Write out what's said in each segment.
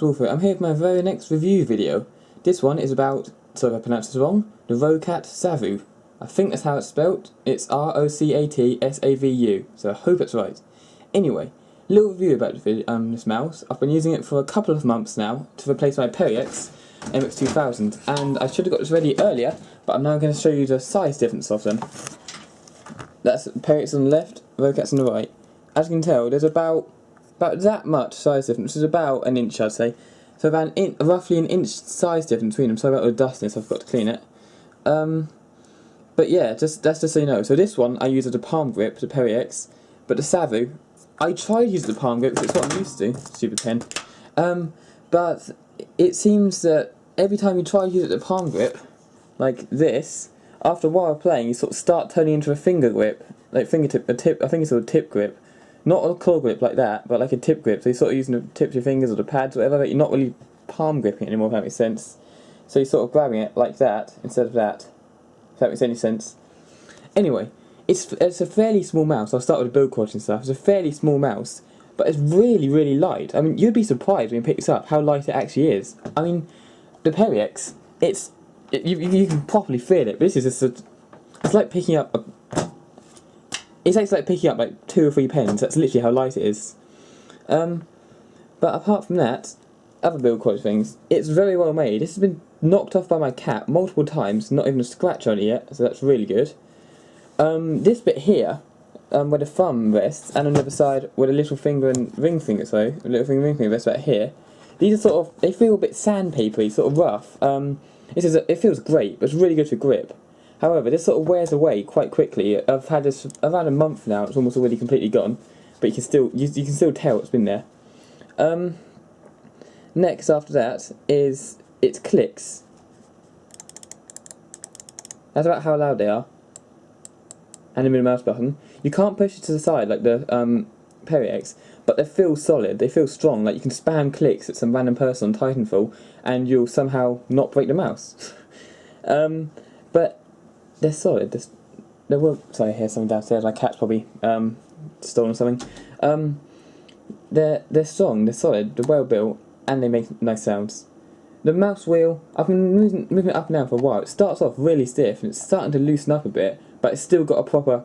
Wolfy. I'm here with my very next review video. This one is about, sorry if I pronounced this wrong, the Roccat Savu. I think that's how it's spelled. It's R-O-C-A-T-S-A-V-U, so I hope it's right. Anyway, little review about this mouse. I've been using it for a couple of months now to replace my Periex MX2000, and I should have got this ready earlier, but I'm now going to show you the size difference of them. That's Periex on the left, Roccat's on the right. As you can tell, there's about that much size difference, which is about an inch, I'd say. So about roughly an inch size difference between them. Sorry about the dustiness, I've got to clean it. But yeah, that's just so you know. So this one I use as a palm grip, the Periex, but the Savu, I tried using the palm grip because it's what I'm used to. Stupid pen. But it seems that every time you try to use it as a palm grip, like this, after a while of playing, you sort of start turning into a finger grip, like fingertip, I think it's a tip grip. Not a claw grip like that, but like a tip grip. So you're sort of using the tips of your fingers or the pads or whatever, but you're not really palm gripping it anymore, if that makes sense. So you're sort of grabbing it like that instead of that, if that makes any sense. Anyway, it's a fairly small mouse. I'll start with the build quality and stuff. It's a fairly small mouse, but it's really, really light. I mean, you'd be surprised when you pick this up how light it actually is. I mean, the Periex, you can properly feel it, but this is just it's like picking up a... It's actually like picking up like 2 or 3 pens. That's literally how light it is. But apart from that, other build quality things, it's very well made. This has been knocked off by my cat multiple times, not even a scratch on it yet, so that's really good. This bit here, where the thumb rests, and on the other side where the little finger and ring finger, the little finger and ring finger rests right here, these are sort of, they feel a bit sandpapery, sort of rough. It feels great, but it's really good to grip. However, this sort of wears away quite quickly. I've had this around a month now. It's almost already completely gone, but you can still tell it's been there. Next, after that, is its clicks. That's about how loud they are. And the middle mouse button. You can't push it to the side like the Periex, but they feel solid. They feel strong. Like you can spam clicks at some random person on Titanfall, and you'll somehow not break the mouse. But they're solid. Sorry, I hear someone downstairs. My cat's probably stolen something. They're strong. They're solid. They're well built, and they make nice sounds. The mouse wheel, I've been moving it up and down for a while. It starts off really stiff, and it's starting to loosen up a bit, but it's still got a proper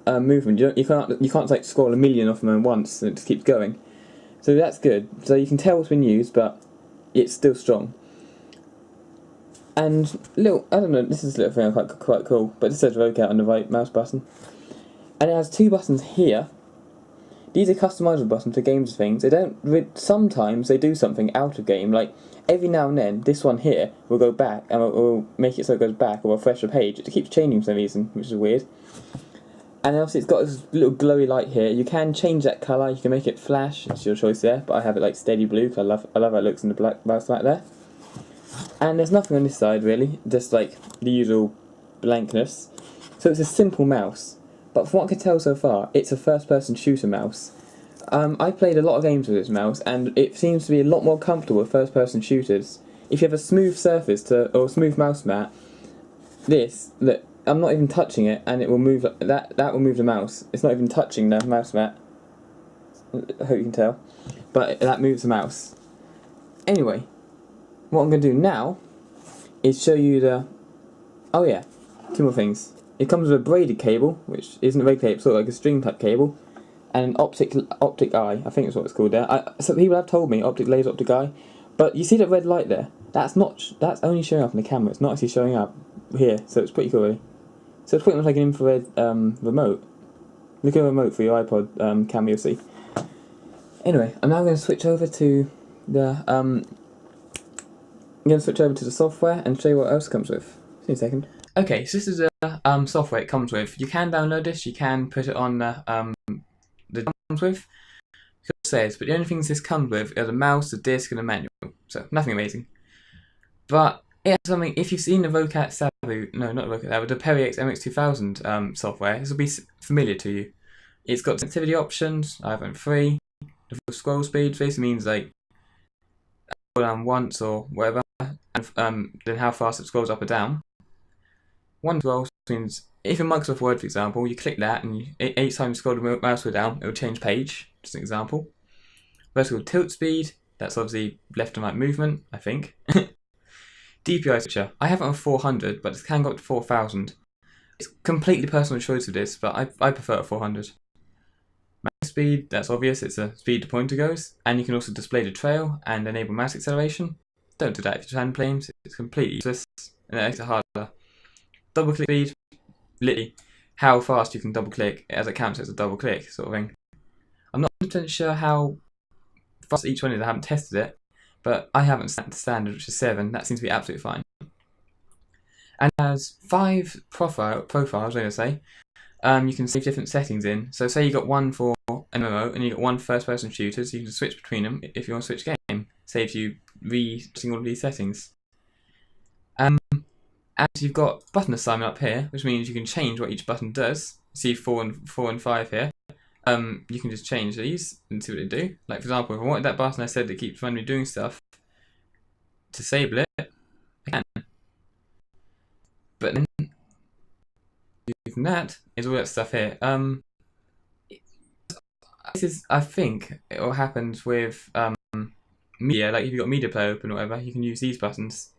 movement. You can't like scroll a million off them at once, and it just keeps going. So that's good. So you can tell it's been used, but it's still strong. And I don't know, this is a little thing quite cool, but this says Roccat on the right mouse button. And it has 2 buttons here. These are customizable buttons for games and things. They don't, sometimes they do something out of game, like every now and then, this one here will go back, and we'll make it so it goes back, or refresh the page. It keeps changing for some reason, which is weird. And obviously it's got this little glowy light here. You can change that colour, you can make it flash, it's your choice there, but I have it like steady blue, because I love how it looks in the black mouse right there. And there's nothing on this side really, just like the usual blankness. So it's a simple mouse, but from what I can tell so far, it's a first-person shooter mouse. I've played a lot of games with this mouse, and it seems to be a lot more comfortable with first-person shooters. If you have a smooth surface or a smooth mouse mat, look, I'm not even touching it, and it will move. That will move the mouse. It's not even touching the mouse mat. I hope you can tell, but that moves the mouse. Anyway. What I'm going to do now is show you oh yeah, 2 more things. It comes with a braided cable, which isn't a braided cable, it's sort of like a string type cable, and an optic eye, I think is what it's called there. Some people have told me optic laser, optic eye, but you see that red light there? That's only showing up in the camera, it's not actually showing up here, so it's pretty cool really. So it's pretty much like an infrared remote. Look at a remote for your iPod camera, you'll see. Anyway, I'm now going to switch over to the I'm going to switch over to the software and show you what else it comes with. See you in a second. Okay, so this is the software it comes with. You can download this, you can put it on the comes with. It says, but the only things this comes with are the mouse, the disc, and the manual. So nothing amazing. But it has something. If you've seen the Roccat Savu, no, not the Roccat, the Periex MX2000 software, this will be familiar to you. It's got sensitivity options. iPhone 3. The full scroll speed. Basically means like scroll down once or whatever. And then how fast it scrolls up or down. One scroll means if in Microsoft Word, for example, you click that and each time you scroll the mouse wheel down, it will change page. Just an example. Vertical tilt speed That's obviously left and right movement, I think. DPI switcher. I have it on 400, but it can go up to 4000. It's completely personal choice with this, but I prefer 400. Mouse speed, that's obvious, it's a speed the pointer goes, and you can also display the trail and enable mouse acceleration. Don't do that if you're hand planes, it's completely useless, and it makes it harder. Double click speed, literally how fast you can double click as it counts as a double click sort of thing. I'm not 100% sure how fast each one is, I haven't tested it, but I haven't set the standard, which is 7, that seems to be absolutely fine. And it has 5 profiles, I was going to say. You can save different settings in. So say you got one for an MMO and you got one first person shooter, so you can switch between them if you want to switch game. Saves you resetting all of these settings. And you've got button assignment up here, which means you can change what each button does. See 4 and 5 here. You can just change these and see what they do. Like for example, if I wanted that button I said that keeps randomly doing stuff, disable it, I can. But then from that is all that stuff here. This is, I think, it all happens with media. Like if you've got media player open or whatever, you can use these buttons.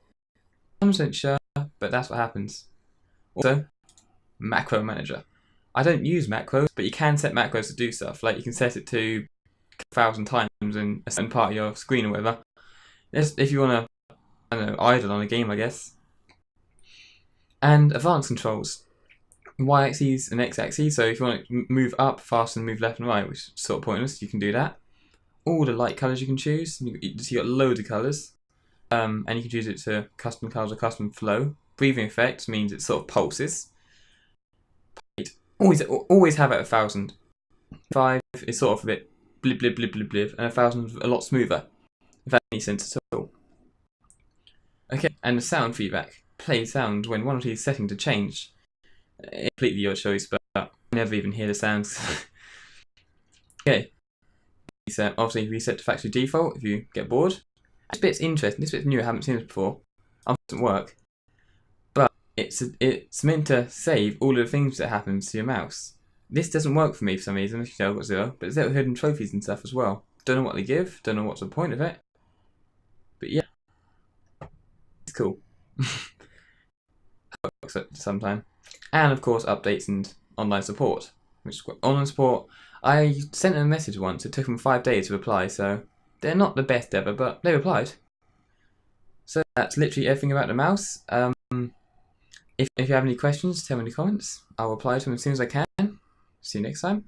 I'm not sure, but that's what happens. Also, macro manager. I don't use macros, but you can set macros to do stuff. Like you can set it to 1,000 times in a certain part of your screen or whatever. If you want to, I don't know, idle on a game, I guess. And advanced controls. Y-axis and X-axis, so if you want to move up fast and move left and right, which is sort of pointless, you can do that. All the light colours you can choose, you got loads of colours, and you can choose it to custom colours or custom flow. Breathing effects means it sort of pulses. Always have it at 1000. 5 is sort of a bit blib blib blib blib blib, and 1000 is a lot smoother, if that makes sense at all. Okay, and the sound feedback. Play sound when one of these settings to change. Completely your choice, but I never even hear the sounds. Okay, obviously reset to factory default if you get bored. This bit's interesting, this bit's new, I haven't seen this before. It doesn't work. But it's meant to save all of the things that happen to your mouse. This doesn't work for me for some reason, if you know, I've got 0, but there's hidden trophies and stuff as well. Don't know what they give, don't know what's the point of it. But yeah, it's cool. Works sometime. And of course updates and online support. Online support, I sent them a message once, it took them 5 days to reply, so they're not the best ever, but they replied. So that's literally everything about the mouse. If you have any questions, tell me in the comments. I'll reply to them as soon as I can. See you next time.